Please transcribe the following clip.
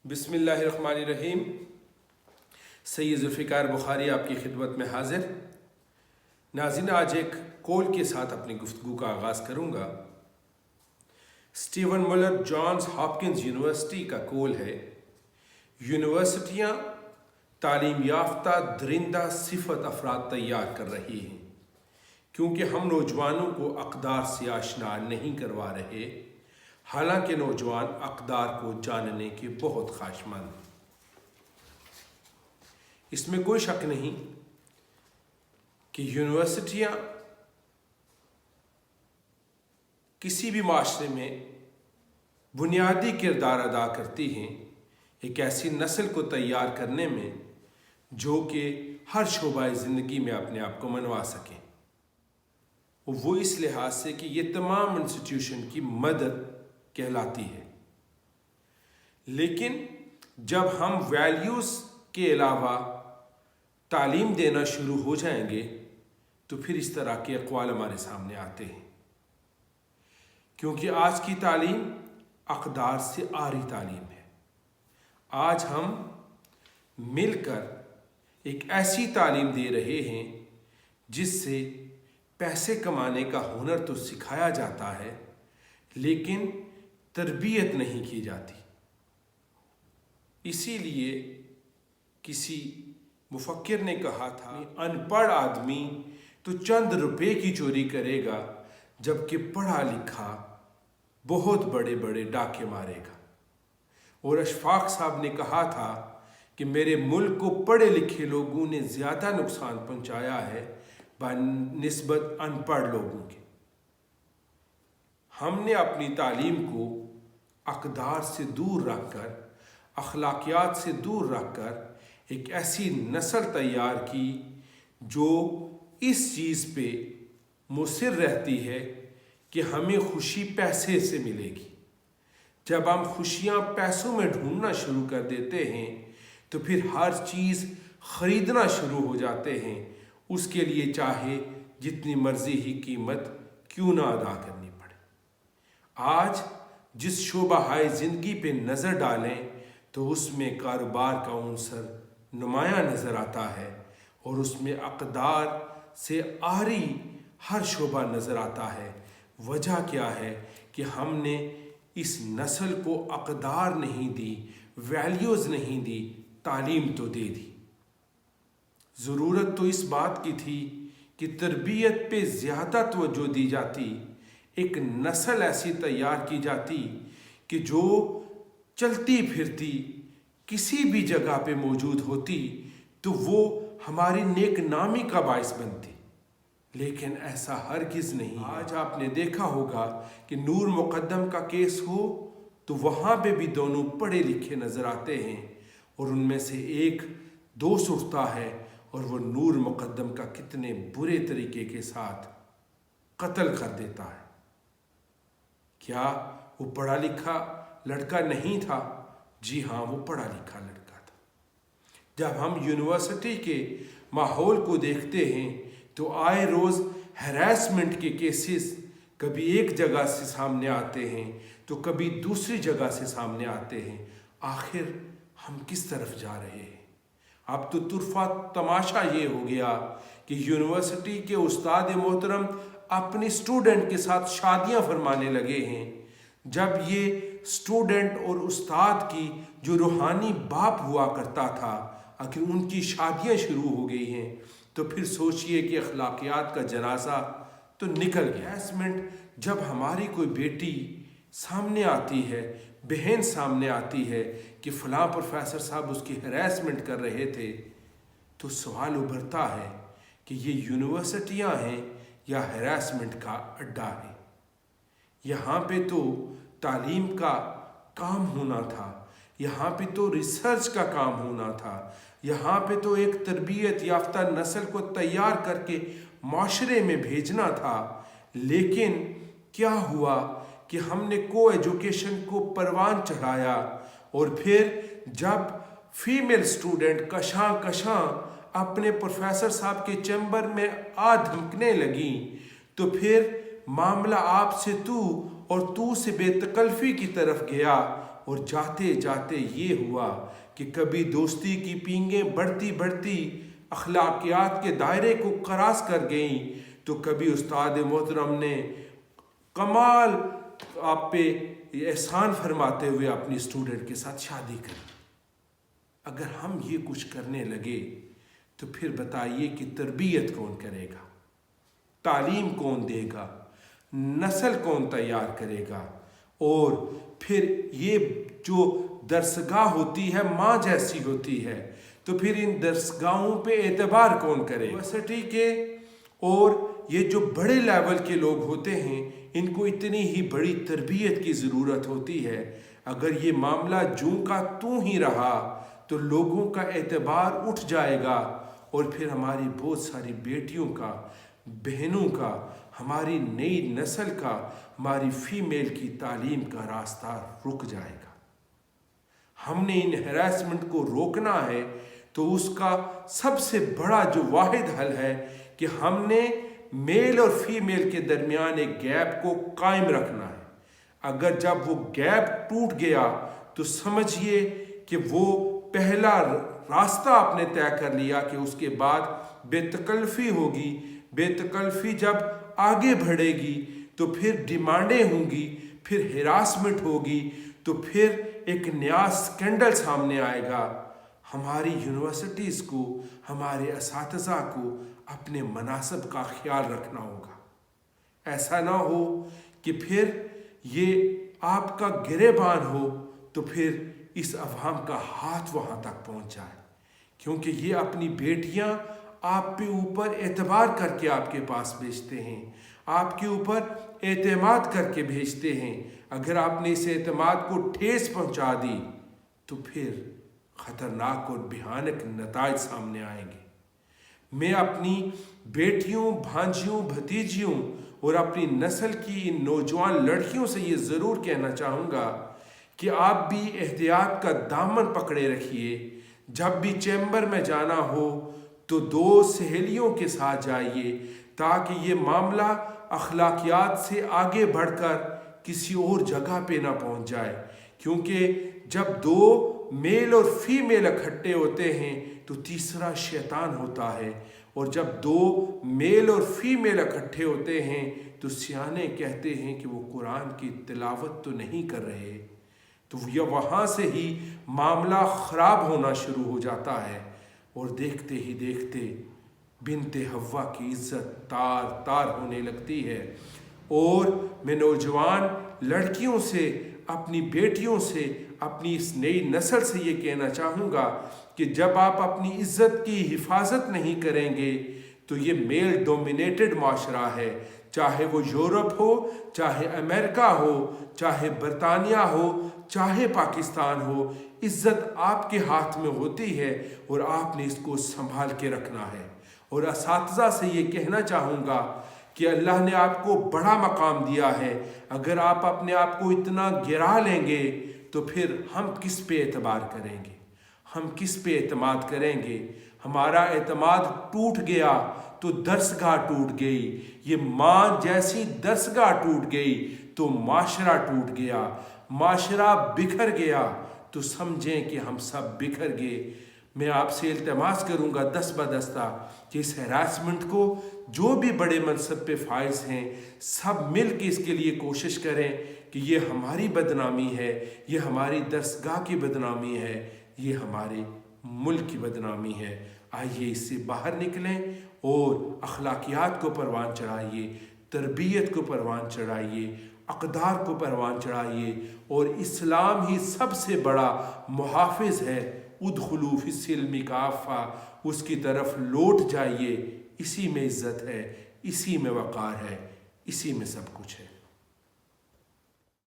बिस्मिल्लाहिर्रहमानिर्रहीम। सैयद ज़ुल्फ़िकार बुखारी आपकी खिदमत में हाजिर। नाज़रीन, आज एक कॉल के साथ अपनी गुफ्तगू का आगाज़ करूँगा। स्टीवन मुलर जॉन्स हॉपकिंस यूनिवर्सिटी का कॉल है, यूनिवर्सिटियाँ तालीम याफ्ता दरिंदा सिफत अफराद तैयार कर रही हैं क्योंकि हम नौजवानों को अक़दार से आशना नहीं करवा रहे, हालांकि नौजवान अक़दार को जानने के बहुत ख्वाहिशमंद हैं। इसमें कोई शक नहीं कि यूनिवर्सिटियाँ किसी भी माशरे में बुनियादी किरदार अदा करती हैं एक ऐसी नस्ल को तैयार करने में जो कि हर शोबा ज़िंदगी में अपने आप को मनवा सकें। वो इस लिहाज से कि ये तमाम इंस्टीट्यूशन की मदद कहलाती है। लेकिन जब हम वैल्यूज़ के अलावा तालीम देना शुरू हो जाएंगे तो फिर इस तरह के अक़वाल हमारे सामने आते हैं, क्योंकि आज की तालीम अक़दार से आरी तालीम है। आज हम मिलकर एक ऐसी तालीम दे रहे हैं जिससे पैसे कमाने का हुनर तो सिखाया जाता है, लेकिन तरबियत नहीं की जाती। इसीलिए किसी मुफक्किर ने कहा था, अनपढ़ आदमी तो चंद रुपए की चोरी करेगा, जबकि पढ़ा लिखा बहुत बड़े बड़े डाके मारेगा। और अशफाक साहब ने कहा था कि मेरे मुल्क को पढ़े लिखे लोगों ने ज़्यादा नुकसान पहुंचाया है बनिस्बत अनपढ़ लोगों के। हमने अपनी तालीम को अक़दार से दूर रखकर, अखलाकियात से दूर रखकर एक ऐसी नस्ल तैयार की जो इस चीज़ पे मुसिर रहती है कि हमें खुशी पैसे से मिलेगी। जब हम खुशियाँ पैसों में ढूंढना शुरू कर देते हैं तो फिर हर चीज़ ख़रीदना शुरू हो जाते हैं, उसके लिए चाहे जितनी मर्ज़ी ही कीमत क्यों ना अदा करनी पड़े। आज जिस शोबा हाय ज़िंदगी पे नज़र डालें तो उसमें कारोबार का उनसर नुमायाँ नज़र आता है और उसमें अक़दार से आरी हर शोबा नज़र आता है। वजह क्या है कि हमने इस नस्ल को अक़दार नहीं दी, वैल्यूज़ नहीं दी, तालीम तो दे दी। ज़रूरत तो इस बात की थी कि तरबियत पे ज़्यादा तवज्जो दी जाती, एक नस्ल ऐसी तैयार की जाती कि जो चलती फिरती किसी भी जगह पे मौजूद होती तो वो हमारी नेक नामी का बाइस बनती। लेकिन ऐसा हरगिज़ नहीं। आज आपने देखा होगा कि नूर मुक़द्दम का केस हो तो वहाँ पे भी दोनों पढ़े लिखे नज़र आते हैं और उनमें से एक दोस्त उठता है और वो नूर मुक़द्दम का कितने बुरे तरीके के साथ कत्ल कर देता है। क्या वो पढ़ा लिखा लड़का नहीं था? जी हाँ, वो पढ़ा लिखा लड़का था। जब हम यूनिवर्सिटी के माहौल को देखते हैं तो आए रोज़ हैरेसमेंट के केसेस कभी एक जगह से सामने आते हैं तो कभी दूसरी जगह से सामने आते हैं। आखिर हम किस तरफ जा रहे हैं? अब तो तुरफा तमाशा ये हो गया कि यूनिवर्सिटी के उस्ताद मोहतरम अपनी स्टूडेंट के साथ शादियां फरमाने लगे हैं। जब ये स्टूडेंट और उस्ताद की जो रूहानी बाप हुआ करता था, अगर उनकी शादियां शुरू हो गई हैं तो फिर सोचिए कि अखलाकियात का जनाजा तो निकल गया। हैरेसमेंट जब हमारी कोई बेटी सामने आती है, बहन सामने आती है कि फ़लाँ प्रोफेसर साहब उसकी हैरेसमेंट कर रहे थे, तो सवाल उभरता है कि ये यूनिवर्सिटियाँ हैं या हैरेसमेंट का अड्डा है। यहाँ पे तो तालीम का काम होना था, यहाँ पे तो रिसर्च का काम होना था, यहाँ पे तो एक तरबियत याफ्ता नस्ल को तैयार करके माशरे में भेजना था। लेकिन क्या हुआ कि हमने को एजुकेशन को परवान चढ़ाया और फिर जब फीमेल स्टूडेंट कशां अपने प्रोफेसर साहब के चैम्बर में आ धमकने लगी तो फिर मामला आपसे तू और तू से बेतकल्फ़ी की तरफ गया اور جاتے جاتے یہ ہوا کہ کبھی دوستی کی پینگیں بڑھتی بڑھتی اخلاقیات کے دائرے کو کراس کر گئیں، تو کبھی استاد محترم نے کمال آپ پہ احسان فرماتے ہوئے اپنی اسٹوڈنٹ کے ساتھ شادی کر۔ اگر ہم یہ کچھ کرنے لگے تو پھر بتائیے کہ تربیت کون کرے گا، تعلیم کون دے گا، نسل کون تیار کرے گا؟ اور پھر یہ جو درسگاہ ہوتی ہے ماں جیسی ہوتی ہے، تو پھر ان درسگاہوں پہ اعتبار کون کرے؟ یونیورسٹی کے اور یہ جو بڑے لیول کے لوگ ہوتے ہیں، ان کو اتنی ہی بڑی تربیت کی ضرورت ہوتی ہے۔ اگر یہ معاملہ جوں کا توں ہی رہا تو لوگوں کا اعتبار اٹھ جائے گا، اور پھر ہماری بہت ساری بیٹیوں کا، بہنوں کا، ہماری نئی نسل کا، ہماری فیمیل کی تعلیم کا راستہ رک جائے گا۔ ہم نے ان ہراسمنٹ کو روکنا ہے، تو اس کا سب سے بڑا جو واحد حل ہے کہ ہم نے میل اور فیمیل کے درمیان ایک گیپ کو قائم رکھنا ہے۔ اگر جب وہ گیپ ٹوٹ گیا تو سمجھیے کہ وہ پہلا راستہ آپ نے طے کر لیا کہ اس کے بعد بے تکلفی ہوگی۔ بے تکلفی جب آگے بڑھے گی تو پھر ڈیمانڈیں ہوں گی، پھر ہراسمنٹ ہوگی، تو پھر ایک نیا سکینڈل سامنے آئے گا۔ ہماری یونیورسٹیز کو، ہمارے اساتذہ کو اپنے مناصب کا خیال رکھنا ہوگا۔ ایسا نہ ہو کہ پھر یہ آپ کا گریبان ہو تو پھر اس عوام کا ہاتھ وہاں تک پہنچ جائے، کیونکہ یہ اپنی بیٹیاں آپ پہ اوپر اعتبار کر کے آپ کے پاس بھیجتے ہیں، آپ کے اوپر اعتماد کر کے بھیجتے ہیں۔ اگر آپ نے اس اعتماد کو ٹھیس پہنچا دی تو پھر خطرناک اور بھیانک نتائج سامنے آئیں گے۔ میں اپنی بیٹیوں، بھانجیوں، بھتیجیوں اور اپنی نسل کی ان نوجوان لڑکیوں سے یہ ضرور کہنا چاہوں گا کہ آپ بھی احتیاط کا دامن پکڑے رکھیے۔ جب بھی چیمبر میں جانا ہو تو 2 سہیلیوں کے ساتھ جائیے، تاکہ یہ معاملہ اخلاقیات سے آگے بڑھ کر کسی اور جگہ پہ نہ پہنچ جائے، کیونکہ جب 2 میل اور فیمیل اکٹھے ہوتے ہیں تو تیسرا شیطان ہوتا ہے، اور جب 2 میل اور فیمیل اکٹھے ہوتے ہیں تو سیانے کہتے ہیں کہ وہ قرآن کی تلاوت تو نہیں کر رہے، تو یہ وہاں سے ہی معاملہ خراب ہونا شروع ہو جاتا ہے، اور دیکھتے ہی دیکھتے بنت حوا کی عزت تار تار ہونے لگتی ہے۔ اور میں نوجوان لڑکیوں سے، اپنی بیٹیوں سے، اپنی اس نئی نسل سے یہ کہنا چاہوں گا کہ جب آپ اپنی عزت کی حفاظت نہیں کریں گے تو یہ میل ڈومینیٹڈ معاشرہ ہے، چاہے وہ یورپ ہو، چاہے امریکہ ہو، چاہے برطانیہ ہو، چاہے پاکستان ہو، عزت آپ کے ہاتھ میں ہوتی ہے اور آپ نے اس کو سنبھال کے رکھنا ہے۔ اور اساتذہ سے یہ کہنا چاہوں گا کہ اللہ نے آپ کو بڑا مقام دیا ہے، اگر آپ اپنے آپ کو اتنا گرا لیں گے تو پھر ہم کس پہ اعتبار کریں گے، ہم کس پہ اعتماد کریں گے؟ ہمارا اعتماد ٹوٹ گیا تو درسگاہ ٹوٹ گئی، یہ ماں جیسی درسگاہ ٹوٹ گئی تو معاشرہ ٹوٹ گیا، معاشرہ بکھر گیا تو سمجھیں کہ ہم سب بکھر گئے۔ میں آپ سے التماس کروں گا دست بدستہ کہ اس ہراسمنٹ کو جو بھی بڑے منصب پہ فائز ہیں سب مل کے اس کے لیے کوشش کریں کہ یہ ہماری بدنامی ہے، یہ ہماری درسگاہ کی بدنامی ہے، یہ ہمارے ملک کی بدنامی ہے۔ آئیے اس سے باہر نکلیں اور اخلاقیات کو پروان چڑھائیے، تربیت کو پروان چڑھائیے، اقدار کو پروان چڑھائیے، اور اسلام ہی سب سے بڑا محافظ ہے۔ ادخلوا فی السلم کافہ، اس کی طرف لوٹ جائیے، اسی میں عزت ہے، اسی میں وقار ہے، اسی میں سب کچھ ہے۔